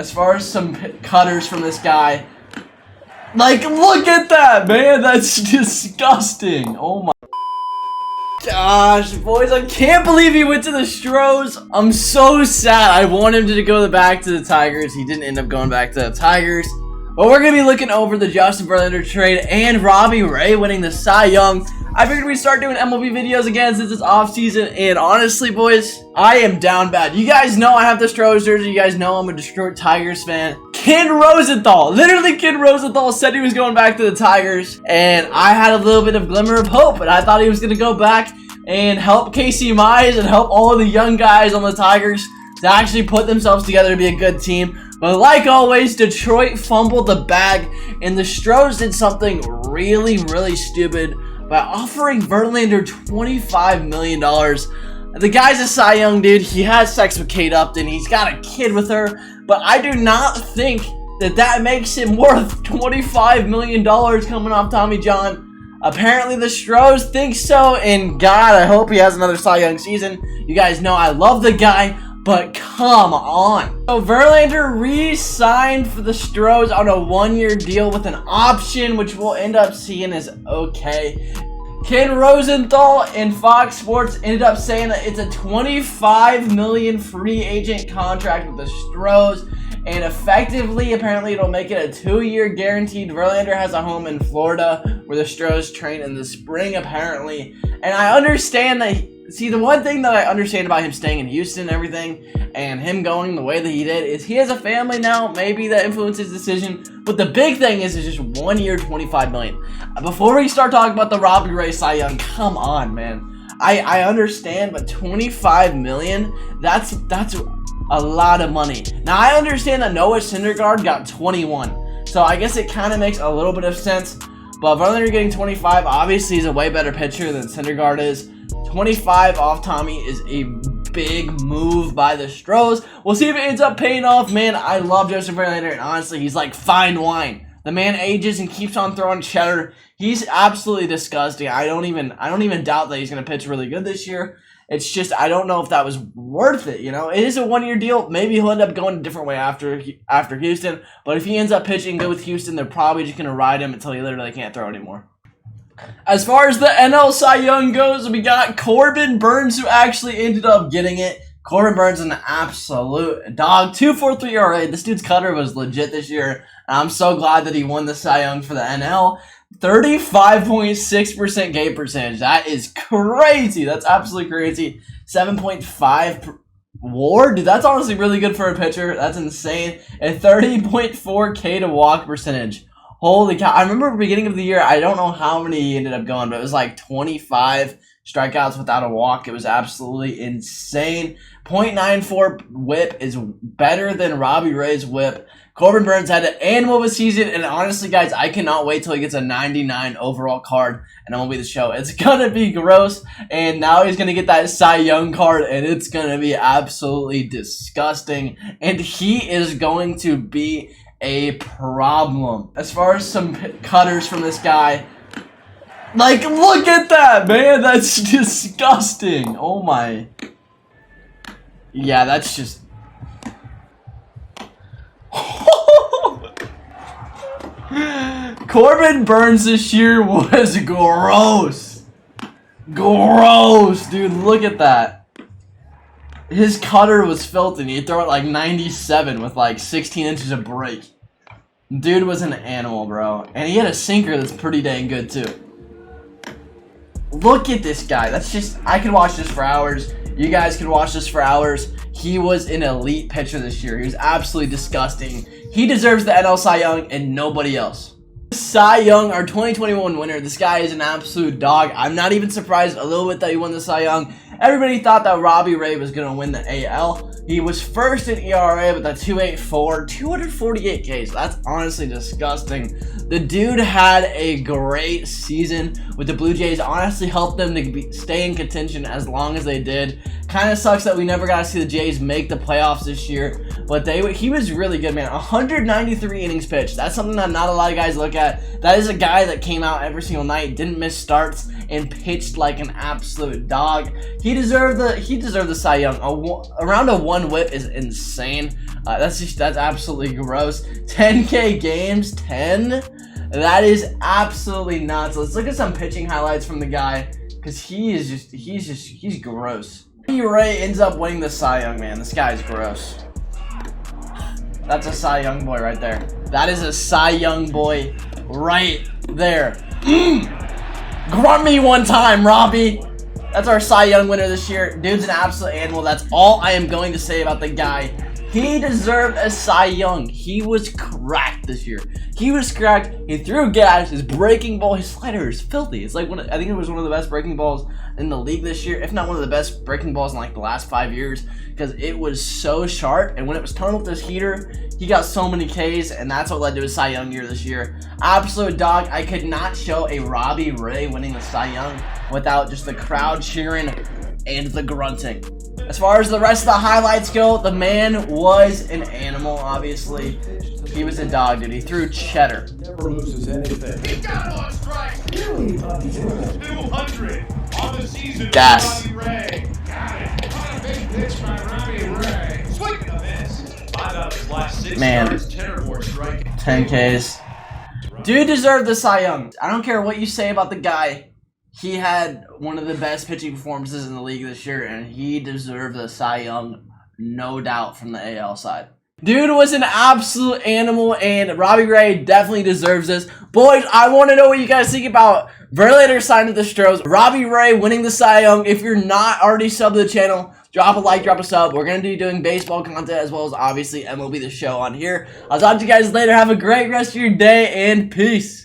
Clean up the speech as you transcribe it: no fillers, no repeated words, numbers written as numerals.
As far as some cutters from this guy. Like, look at that, man. That's disgusting. Oh my gosh, boys. I can't believe he went to the Astros. I'm so sad. I wanted him to go back to the Tigers. He didn't end up going back to the Tigers. But we're going to be looking over the Justin Verlander trade and Robbie Ray winning the Cy Young. I figured we'd start doing MLB videos again since it's off season. And honestly, boys, I am down bad. You guys know I have the Astros jersey. You guys know I'm a Detroit Tigers fan. Ken Rosenthal, literally Ken Rosenthal said he was going back to the Tigers. And I had a little bit of glimmer of hope. And I thought he was going to go back and help Casey Mize and help all of the young guys on the Tigers to actually put themselves together to be a good team. But like always, Detroit fumbled the bag, and the Astros did something really, really stupid by offering Verlander $25 million. The guy's a Cy Young dude. He has sex with Kate Upton. He's got a kid with her. But I do not think that makes him worth $25 million coming off Tommy John. Apparently the Astros think so, and God, I hope he has another Cy Young season. You guys know I love the guy, but come on. So Verlander re-signed for the Astros on a one-year deal with an option, which we'll end up seeing is okay. Ken Rosenthal and Fox Sports ended up saying that it's a $25 million free agent contract with the Astros. And effectively, apparently, it'll make it a 2-year guaranteed. Verlander has a home in Florida where the Astros train in the spring, apparently. And I understand that. See, the one thing that I understand about him staying in Houston and everything, and him going the way that he did, is he has a family now. Maybe that influenced his decision. But the big thing is it's just 1 year, $25 million. Before we start talking about the Robbie Ray Cy Young, come on, man. I understand, but $25 million, that's a lot of money. Now, I understand that Noah Syndergaard got 21. So I guess it kind of makes a little bit of sense. But Verlander getting 25, obviously he's a way better pitcher than Syndergaard is. 25 off Tommy is a big move by the Astros. We'll see if it ends up paying off. Man, I love Justin Verlander, and honestly, he's like fine wine. The man ages and keeps on throwing cheddar. He's absolutely disgusting. I don't even doubt that he's going to pitch really good this year. It's just, I don't know if that was worth it, you know? It is a one-year deal. Maybe he'll end up going a different way after Houston. But if he ends up pitching good with Houston, they're probably just going to ride him until he literally can't throw anymore. As far as the NL Cy Young goes, we got Corbin Burnes, who actually ended up getting it. Corbin Burnes is an absolute dog. 2.43 ERA. This dude's cutter was legit this year. And I'm so glad that he won the Cy Young for the NL. 35.6% K percentage. That is crazy. That's absolutely crazy. 7.5 WAR. Dude, that's honestly really good for a pitcher. That's insane. And 30.4 K to walk percentage. Holy cow. I remember at the beginning of the year, I don't know how many he ended up going, but it was like 25 strikeouts without a walk. It was absolutely insane. .94 whip is better than Robbie Ray's whip. Corbin Burnes had an animal of a season, and honestly, guys, I cannot wait till he gets a 99 overall card, and I'm going to be the show. It's going to be gross, and now he's going to get that Cy Young card, and it's going to be absolutely disgusting, and he is going to be a problem. As far as some cutters from this guy, like, look at that, man. That's disgusting. Oh my. Yeah, that's just. Corbin Burnes this year was gross. Gross, dude. Look at that. His cutter was filthy. He'd throw it like 97 with like 16 inches of break. Dude was an animal, bro. And he had a sinker that's pretty dang good, too. Look at this guy. That's just... I could watch this for hours. You guys could watch this for hours. He was an elite pitcher this year. He was absolutely disgusting. He deserves the NL Cy Young and nobody else. Cy Young, our 2021 winner. This guy is an absolute dog. I'm not even surprised a little bit that he won the Cy Young. Everybody thought that Robbie Ray was going to win the AL. He was first in ERA with that 2.84, 248 Ks. That's honestly disgusting. The dude had a great season with the Blue Jays. Honestly helped them to stay in contention as long as they did. Kind of sucks that we never got to see the Jays make the playoffs this year, but he was really good, man. 193 innings pitched. That's something that not a lot of guys look at. That is a guy that came out every single night, didn't miss starts, and pitched like an absolute dog. He deserved the Cy Young. Around a 1 whip is insane. That's absolutely gross. 10K games, 10. That is absolutely nuts. Let's look at some pitching highlights from the guy, because he's gross. Robbie Ray ends up winning the Cy Young, man. This guy's gross. That's a Cy Young boy right there. That is a Cy Young boy right there. Grunt me one time, Robbie. That's our Cy Young winner this year. Dude's an absolute animal. That's all I am going to say about the guy. He deserved a Cy Young. He was cracked this year. He was cracked. He threw gas. His breaking ball, his slider is filthy. It's like I think it was one of the best breaking balls in the league this year, if not one of the best breaking balls in like the last 5 years, because it was so sharp. And when it was turned with this heater, he got so many Ks, and that's what led to his Cy Young year this year. Absolute dog. I could not show a Robbie Ray winning the Cy Young without just the crowd cheering and the grunting. As far as the rest of the highlights go, the man was an animal, obviously. He was a dog, dude. He threw cheddar. Never loses anything. He got on strike. 200 on the season. Gas. Robbie Ray. Got it. On a big pitch by Robbie Ray. Swing and a miss. 5 out of his last 6 starts, 10 or more striking. 10 Ks. Dude deserved the Cy Young. I don't care what you say about the guy. He had one of the best pitching performances in the league this year, and he deserved the Cy Young, no doubt, from the AL side. Dude was an absolute animal, and Robbie Ray definitely deserves this. Boys, I want to know what you guys think about Verlander signing with the Astros, Robbie Ray winning the Cy Young. If you're not already subbed to the channel, drop a like, drop a sub. We're going to be doing baseball content as well as, obviously, MLB The Show on here. I'll talk to you guys later. Have a great rest of your day, and peace.